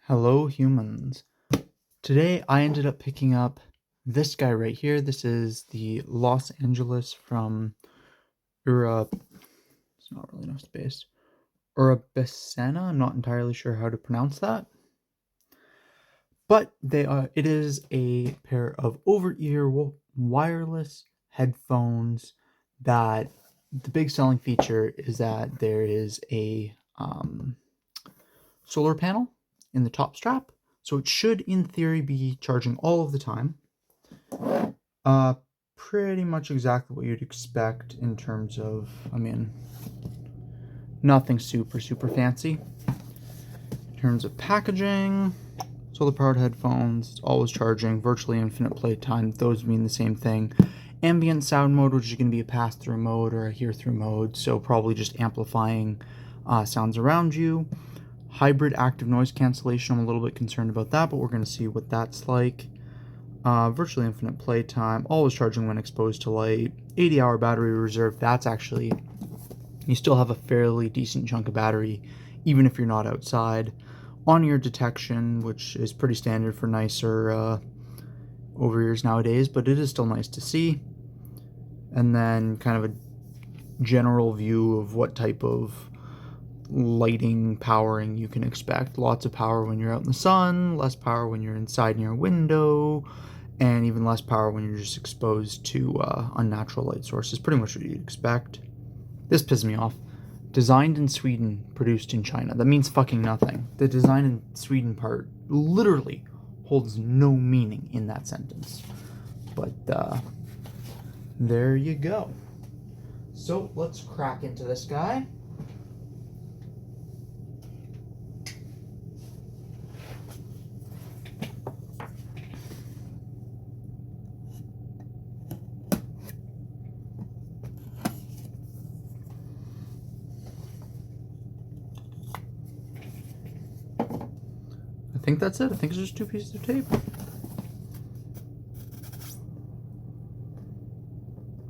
Hello, humans. Today I ended up picking up this guy right here. This is the Los Angeles from Ura. It's not really enough space. Urabesana. I'm not entirely sure how to pronounce that, but they are. It is a pair of over-ear wireless headphones. That the big selling feature is that there is a solar panel in the top strap, so it should, in theory, be charging all of the time. Uh, Pretty much exactly what you'd expect in terms of, nothing super fancy. In terms of packaging, solar-powered headphones, always charging, virtually infinite playtime. Those mean the same thing. Ambient sound mode, which is going to be a pass-through mode or a hear-through mode, so probably just amplifying sounds around you. Hybrid active noise cancellation, I'm a little bit concerned about that, but we're going to see what that's like. Virtually infinite playtime, always charging when exposed to light, 80-hour battery reserve. That's actually, you still have a fairly decent chunk of battery, even if you're not outside. On-ear detection, which is pretty standard for nicer over-ears nowadays, but it is still nice to see. And then kind of a general view of what type of lighting powering you can expect. Lots of power when you're out in the sun, less power when you're inside near a window, and even less power when you're just exposed to unnatural light sources. Pretty much what you'd expect. This pisses me off. Designed in Sweden, produced in China. That means fucking nothing. The design in Sweden part literally holds no meaning in that sentence. But there you go. So let's crack into this guy. I think that's it. I think it's just two pieces of tape.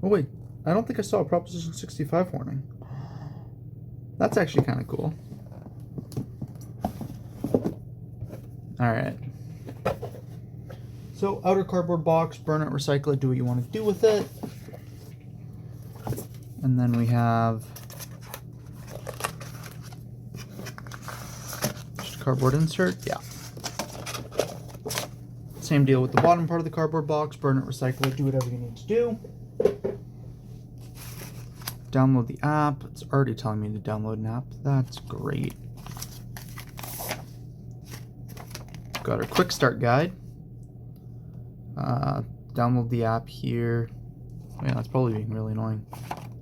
Oh wait, I don't think I saw a Proposition 65 warning. That's actually kind of cool. Alright. So, outer cardboard box, burn it, recycle it, do what you want to do with it. And then we have just a cardboard insert. Yeah. Same deal with the bottom part of the cardboard box. Burn it, recycle it, do whatever you need to do. Download the app. It's already telling me to download an app. That's great. Got our quick start guide. Download the app here. Yeah, that's probably being really annoying.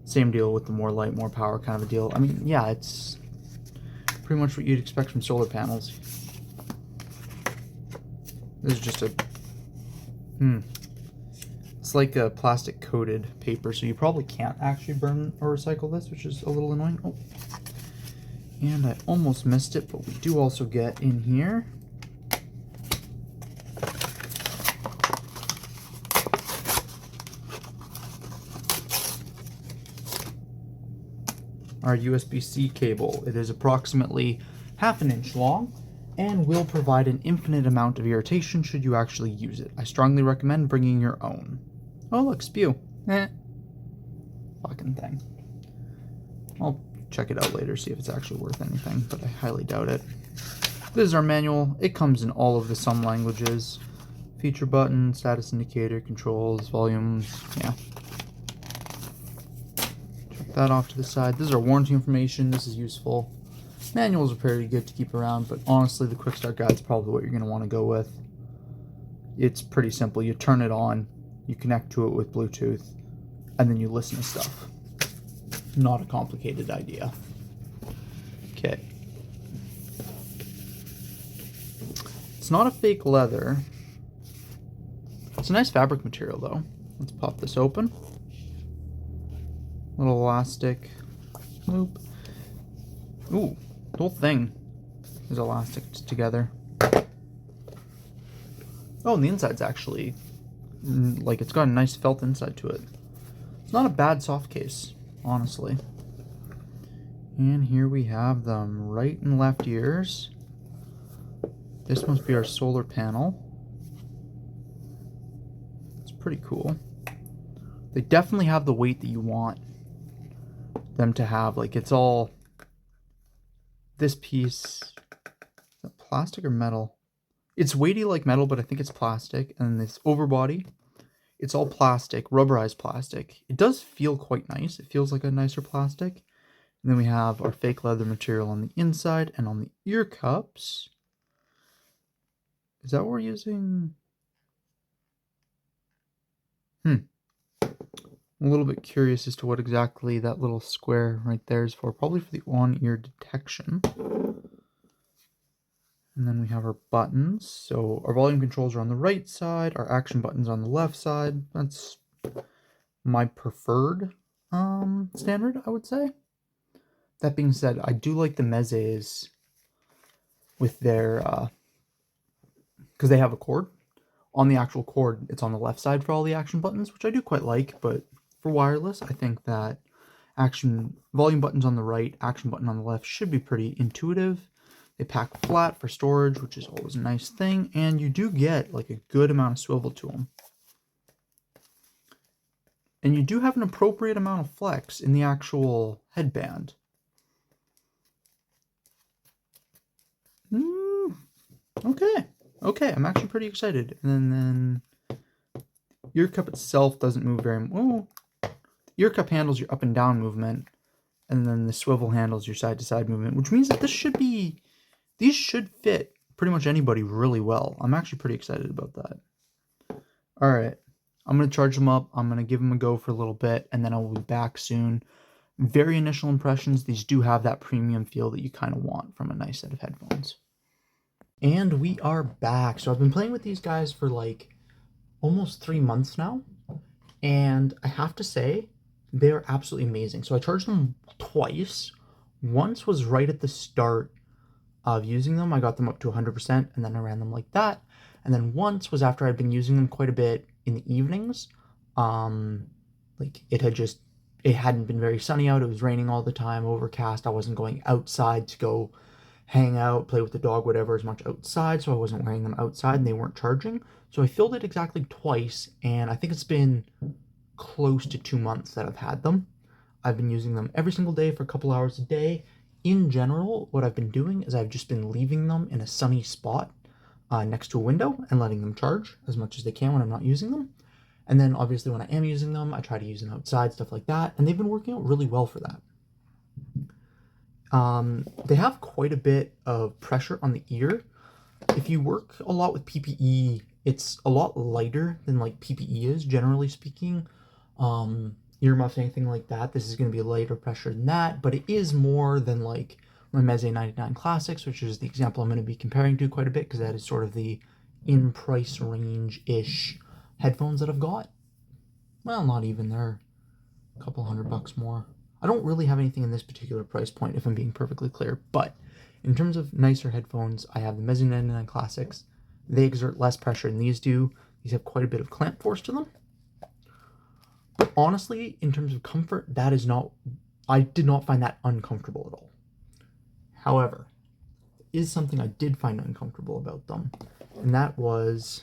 Same deal with the more light, more power kind of a deal. I mean, yeah, it's pretty much what you'd expect from solar panels. This is just a... It's like a plastic coated paper, so you probably can't actually burn or recycle this, which is a little annoying. Oh, and I almost missed it, but we do also get in here our USB-C cable. It is approximately ½ an inch long and will provide an infinite amount of irritation should you actually use it. I strongly recommend bringing your own. Oh look, spew. Fucking thing. I'll check it out later, see if it's actually worth anything, but I highly doubt it. This is our manual. It comes in all of the some languages. Feature button, status indicator, controls, volumes, yeah. Check that off to the side. This is our warranty information. This is useful. Manuals are pretty good to keep around, but honestly, the quick start guide is probably what you're going to want to go with. It's pretty simple. You turn it on, you connect to it with Bluetooth, and then you listen to stuff. Not a complicated idea. Okay. It's not a fake leather. It's a nice fabric material, though. Let's pop this open. Little elastic loop. Ooh, the whole thing is elastic together. Oh, and the inside's actually, like, it's got a nice felt inside to it. It's not a bad soft case, honestly. And here we have them, right and left ears. This must be our solar panel. It's pretty cool. They definitely have the weight that you want them to have. Like, it's all... This piece... Is that plastic or metal? It's weighty like metal, but I think it's plastic. And this overbody, it's all plastic, rubberized plastic. It does feel quite nice. It feels like a nicer plastic. And then we have our fake leather material on the inside, and on the ear cups. Is that what we're using? I'm a little bit curious as to what exactly that little square right there is for. Probably for the on-ear detection. And then we have our buttons. So our volume controls are on the right side. Our action buttons on the left side. That's my preferred standard, I would say. That being said, I do like the Mezes with their... because they have a cord. On the actual cord, it's on the left side for all the action buttons, which I do quite like, but for wireless, I think that volume buttons on the right, action button on the left should be pretty intuitive. They pack flat for storage, which is always a nice thing, and you do get like a good amount of swivel to them. And you do have an appropriate amount of flex in the actual headband. Okay, I'm actually pretty excited. And then ear cup itself doesn't move very well. Ear cup handles your up and down movement, and then the swivel handles your side to side movement, which means that these should fit pretty much anybody really well. I'm actually pretty excited about that. All right, I'm gonna charge them up. I'm gonna give them a go for a little bit, and then I will be back soon. Very initial impressions. These do have that premium feel that you kind of want from a nice set of headphones. And we are back. So I've been playing with these guys for like almost 3 months now, and I have to say they're absolutely amazing. So I charged them twice. Once was right at the start of using them. I got them up to 100%, and then I ran them like that. And then once was after I'd been using them quite a bit in the evenings. Like it hadn't been very sunny out. It was raining all the time, overcast. I wasn't going outside to go hang out, play with the dog, whatever, as much outside, so I wasn't wearing them outside and they weren't charging. So I filled it exactly twice, and I think it's been close to 2 months that I've had them. I've been using them every single day for a couple hours a day. In general, what I've been doing is I've just been leaving them in a sunny spot next to a window and letting them charge as much as they can when I'm not using them. And then obviously when I am using them, I try to use them outside, stuff like that, and they've been working out really well for that. They have quite a bit of pressure on the ear. If you work a lot with PPE, it's a lot lighter than like PPE is, generally speaking. Earmuffs, anything like that, this is going to be a lighter pressure than that, but it is more than like my Meze 99 Classics, which is the example I'm going to be comparing to quite a bit, because that is sort of the in price range-ish headphones that I've got. Well, not even, they're a couple $100 more. I don't really have anything in this particular price point, if I'm being perfectly clear, but in terms of nicer headphones, I have the Meze 99 Classics. They exert less pressure than these do. These have quite a bit of clamp force to them. But honestly, in terms of comfort, I did not find that uncomfortable at all. However, there is something I did find uncomfortable about them, and that was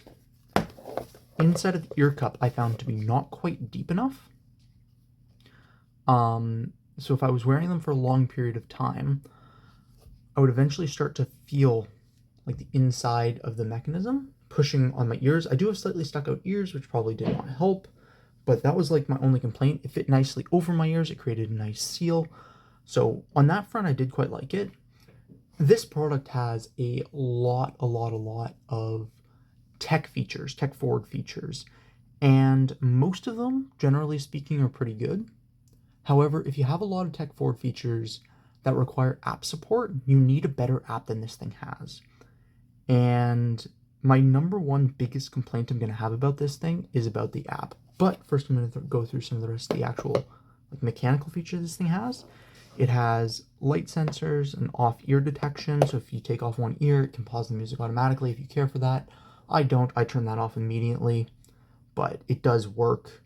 inside of the ear cup I found to be not quite deep enough. So if I was wearing them for a long period of time, I would eventually start to feel like the inside of the mechanism pushing on my ears. I do have slightly stuck out ears, which probably did not help, but that was like my only complaint. It fit nicely over my ears. It created a nice seal. So on that front, I did quite like it. This product has a lot of tech forward features, and most of them, generally speaking, are pretty good. However, if you have a lot of tech forward features that require app support, you need a better app than this thing has. And my number one biggest complaint I'm going to have about this thing is about the app. But first I'm going to go through some of the rest of the actual mechanical features this thing has. It has light sensors and off-ear detection, so if you take off one ear, it can pause the music automatically if you care for that. I don't. I turn that off immediately, but it does work,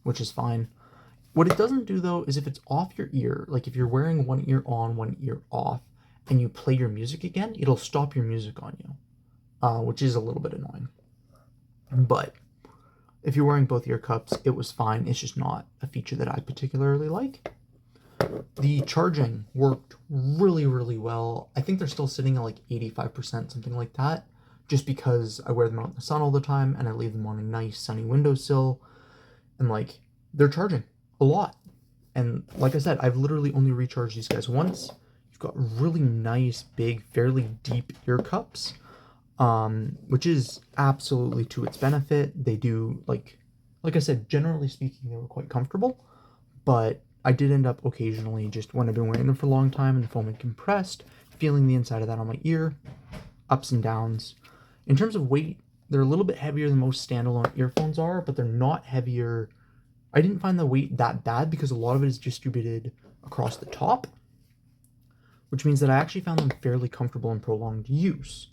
which is fine. What it doesn't do, though, is if it's off your ear, like if you're wearing one ear on, one ear off, and you play your music again, it'll stop your music on you, which is a little bit annoying. But if you're wearing both ear cups, it was fine. It's just not a feature that I particularly like. The charging worked really, really well. I think they're still sitting at like 85%, something like that, just because I wear them out in the sun all the time and I leave them on a nice sunny windowsill, and like they're charging a lot. And like I said, I've literally only recharged these guys once. You've got really nice, big, fairly deep ear cups, which is absolutely to its benefit. They do, like I said, generally speaking, they were quite comfortable, but I did end up occasionally, just when I've been wearing them for a long time and the foam had compressed, feeling the inside of that on my ear, ups and downs. In terms of weight, they're a little bit heavier than most standalone earphones are, but they're not heavier. I didn't find the weight that bad because a lot of it is distributed across the top, which means that I actually found them fairly comfortable in prolonged use.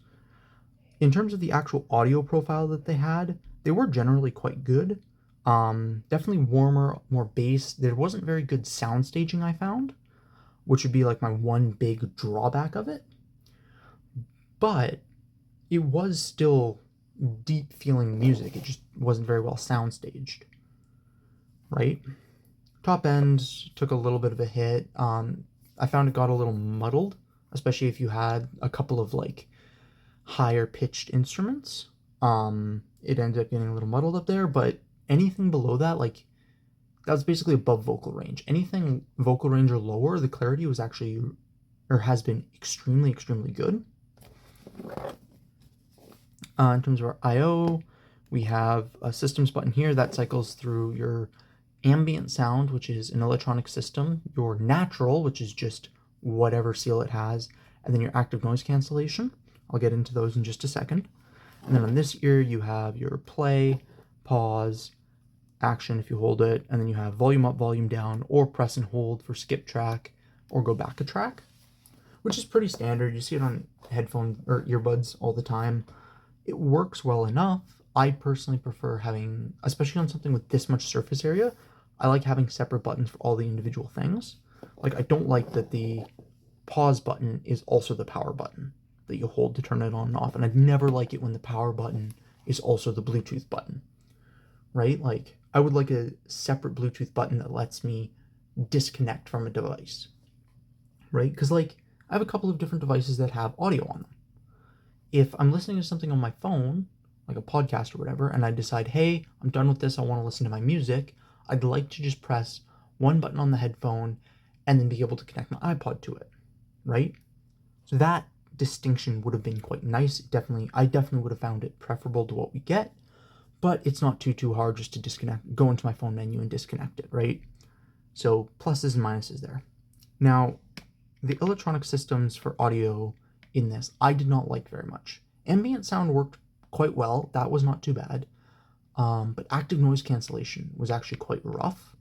In terms of the actual audio profile that they had, they were generally quite good. Definitely warmer, more bass. There wasn't very good sound staging, I found, which would be like my one big drawback of it. But it was still deep feeling music. It just wasn't very well sound staged, right? Top end took a little bit of a hit. I found it got a little muddled, especially if you had a couple of like higher pitched instruments. It ended up getting a little muddled up there, but anything below that, like, that was basically above vocal range. Anything vocal range or lower, the clarity was actually, or has been, extremely, extremely good. In terms of our I/O, we have a systems button here that cycles through your ambient sound, which is an electronic system, your natural, which is just whatever seal it has, and then your active noise cancellation. I'll get into those in just a second. And then on this ear, you have your play, pause, action if you hold it, and then you have volume up, volume down, or press and hold for skip track or go back a track, which is pretty standard. You see it on headphone or earbuds all the time. It works well enough. I personally prefer having, especially on something with this much surface area, I like having separate buttons for all the individual things. Like, I don't like that the pause button is also the power button that you hold to turn it on and off, and I'd never like it when the power button is also the Bluetooth button, right? Like, I would like a separate Bluetooth button that lets me disconnect from a device, right? Because, like, I have a couple of different devices that have audio on them. If I'm listening to something on my phone, like a podcast or whatever, and I decide, hey, I'm done with this, I want to listen to my music, I'd like to just press one button on the headphone and then be able to connect my iPod to it, right? So that distinction would have been quite nice. I definitely would have found it preferable to what we get, but it's not too hard just to disconnect, go into my phone menu and disconnect it, right? So pluses and minuses there. Now, the electronic systems for audio in this, I did not like very much. Ambient sound worked quite well. That was not too bad. But active noise cancellation was actually quite rough.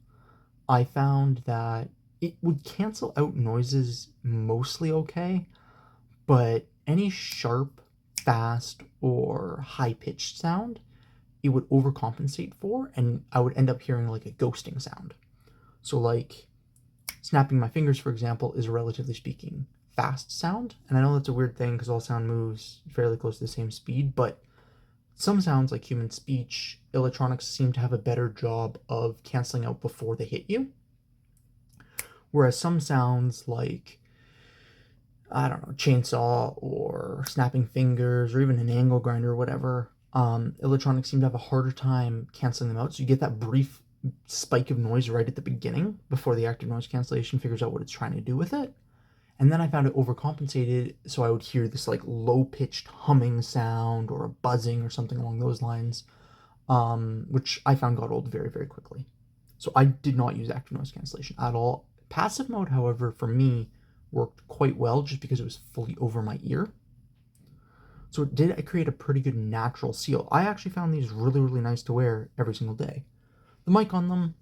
I found that it would cancel out noises mostly okay, but any sharp, fast, or high-pitched sound, it would overcompensate for, and I would end up hearing like a ghosting sound. So like snapping my fingers, for example, is a relatively speaking fast sound, and I know that's a weird thing because all sound moves fairly close to the same speed, but some sounds, like human speech, electronics seem to have a better job of canceling out before they hit you. Whereas some sounds like, I don't know, chainsaw or snapping fingers or even an angle grinder or whatever, electronics seem to have a harder time canceling them out. So you get that brief spike of noise right at the beginning before the active noise cancellation figures out what it's trying to do with it. And then I found it overcompensated, so I would hear this like low-pitched humming sound or a buzzing or something along those lines, which I found got old very, very quickly. So I did not use active noise cancellation at all. Passive mode, however, for me, worked quite well just because it was fully over my ear. So it did create a pretty good natural seal. I actually found these really, really nice to wear every single day. The mic on them,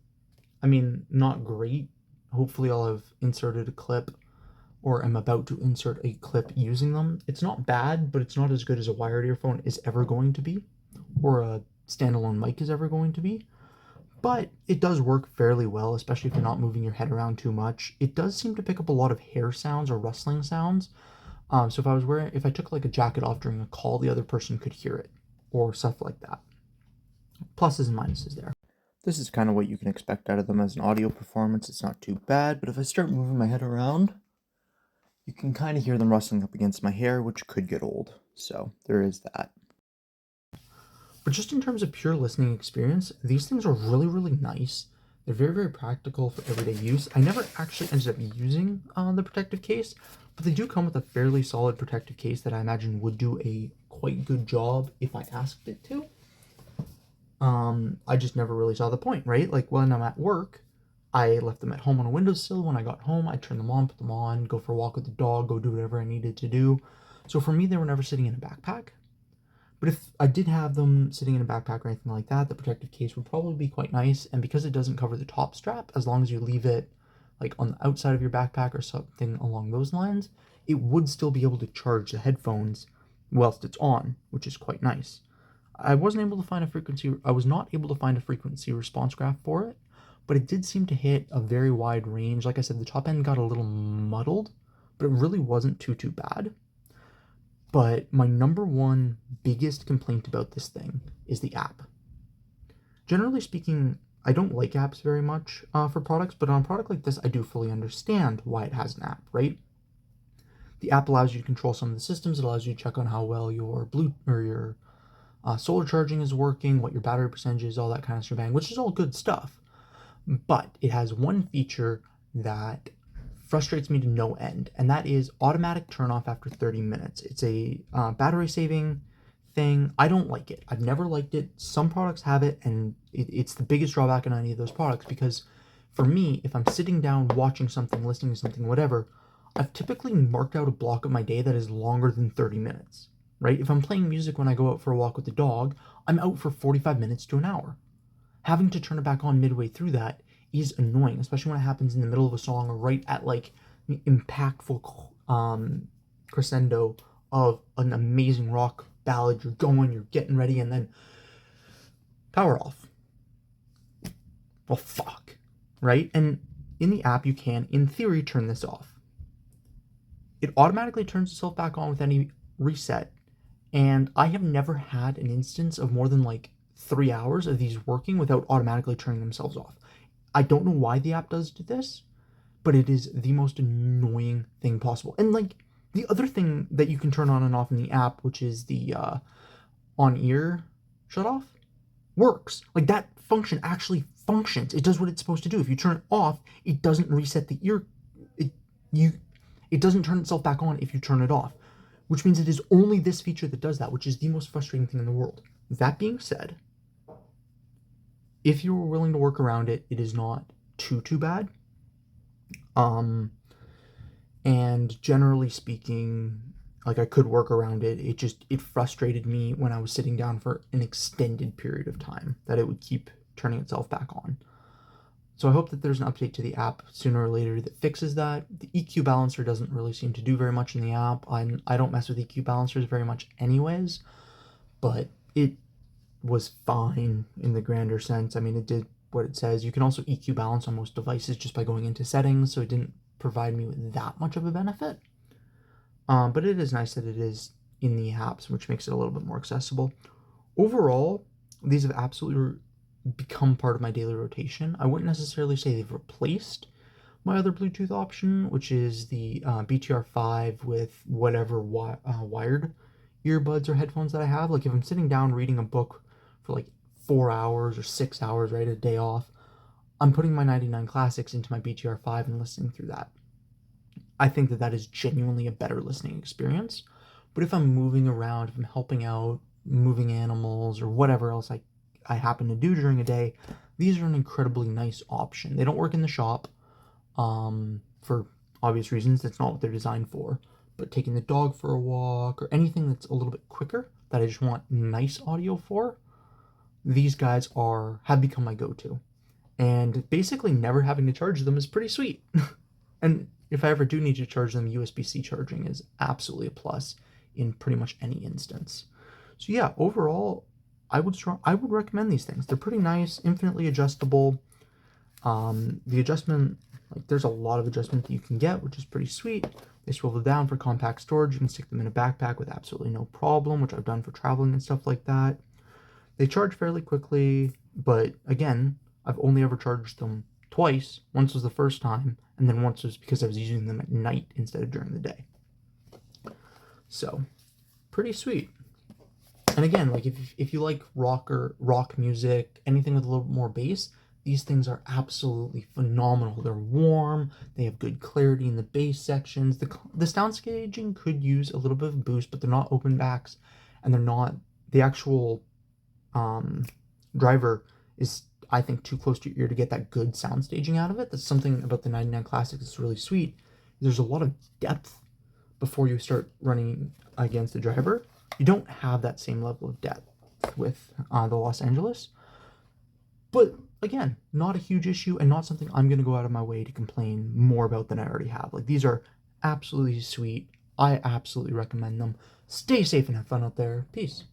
I mean, not great. Hopefully I'll have inserted a clip or am about to insert a clip using them. It's not bad, but it's not as good as a wired earphone is ever going to be, or a standalone mic is ever going to be. But it does work fairly well, especially if you're not moving your head around too much. It does seem to pick up a lot of hair sounds or rustling sounds, So if I took like a jacket off during a call, the other person could hear it, or stuff like that. Pluses and minuses there. This is kind of what you can expect out of them as an audio performance. It's not too bad, but if I start moving my head around, you can kind of hear them rustling up against my hair, which could get old. So there is that. But just in terms of pure listening experience, these things are really, really nice. They're very, very practical for everyday use. I never actually ended up using the protective case, but they do come with a fairly solid protective case that I imagine would do a quite good job if I asked it to. I just never really saw the point, right? Like when I'm at work, I left them at home on a windowsill. When I got home, I'd turn them on, put them on, go for a walk with the dog, go do whatever I needed to do. So for me, they were never sitting in a backpack. But if I did have them sitting in a backpack or anything like that, the protective case would probably be quite nice. And because it doesn't cover the top strap, as long as you leave it like on the outside of your backpack or something along those lines, it would still be able to charge the headphones whilst it's on, which is quite nice. I was not able to find a frequency response graph for it, but it did seem to hit a very wide range. Like I said, the top end got a little muddled, but it really wasn't too bad. But my number one biggest complaint about this thing is the app. Generally speaking, I don't like apps very much for products, but on a product like this, I do fully understand why it has an app, right? The app allows you to control some of the systems. It allows you to check on how well your solar charging is working, what your battery percentage is, all that kind of shebang, which is all good stuff. But it has one feature that frustrates me to no end, and that is automatic turn off after 30 minutes. It's a battery saving thing. I don't like it. I've never liked it. Some products have it, and it's the biggest drawback in any of those products, because for me, if I'm sitting down watching something, listening to something, whatever, I've typically marked out a block of my day that is longer than 30 minutes, right? If I'm playing music when I go out for a walk with the dog, I'm out for 45 minutes to an hour. Having to turn it back on midway through that is annoying, especially when it happens in the middle of a song or right at like the impactful crescendo of an amazing rock ballad. You're going, you're getting ready, and then power off. Well, fuck, right? And in the app, you can, in theory, turn this off. It automatically turns itself back on with any reset, and I have never had an instance of more than like 3 hours of these working without automatically turning themselves off. I don't know why the app does this, but it is the most annoying thing possible. And like the other thing that you can turn on and off in the app, which is the on-ear shut off, works. Like that function actually functions. It does what it's supposed to do. If you turn it off, it doesn't reset the ear. It doesn't turn itself back on if you turn it off, which means it is only this feature that does that, which is the most frustrating thing in the world. That being said, if you were willing to work around it, it is not too bad. And generally speaking, like I could work around it. It frustrated me when I was sitting down for an extended period of time that it would keep turning itself back on. So I hope that there's an update to the app sooner or later that fixes that. The EQ balancer doesn't really seem to do very much in the app. I don't mess with EQ balancers very much anyways, but it was fine in the grander sense. I mean, it did what it says. You can also EQ balance on most devices just by going into settings, so it didn't provide me with that much of a benefit. But it is nice that it is in the apps, which makes it a little bit more accessible. Overall, these have absolutely become part of my daily rotation. I wouldn't necessarily say they've replaced my other Bluetooth option, which is the BTR5 with whatever wired earbuds or headphones that I have. Like if I'm sitting down reading a book for like 4 hours or 6 hours, right, a day off, I'm putting my 99 Classics into my BTR5 and listening through that. I think that is genuinely a better listening experience. But if I'm moving around, if I'm helping out, moving animals, or whatever else I happen to do during a day, these are an incredibly nice option. They don't work in the shop for obvious reasons. That's not what they're designed for. But taking the dog for a walk or anything that's a little bit quicker that I just want nice audio for, these guys have become my go-to. And basically never having to charge them is pretty sweet. And if I ever do need to charge them, USB-C charging is absolutely a plus in pretty much any instance. So yeah, overall, I would recommend these things. They're pretty nice, infinitely adjustable. The adjustment Like, there's a lot of adjustment that you can get, which is pretty sweet. They swivel down for compact storage. You can stick them in a backpack with absolutely no problem, which I've done for traveling and stuff like that. They charge fairly quickly, but again, I've only ever charged them twice. Once was the first time, and then once was because I was using them at night instead of during the day. So, pretty sweet. And again, like if you like rock music, anything with a little more bass, these things are absolutely phenomenal. They're warm, they have good clarity in the bass sections. The sound staging could use a little bit of boost, but they're not open backs, and they're not the actual driver is, I think, too close to your ear to get that good sound staging out of it. That's something about the 99 Classic that's really sweet. There's a lot of depth before you start running against the driver. You don't have that same level of depth with the Los Angeles. But again, not a huge issue and not something I'm going to go out of my way to complain more about than I already have. Like, these are absolutely sweet. I absolutely recommend them. Stay safe and have fun out there. Peace.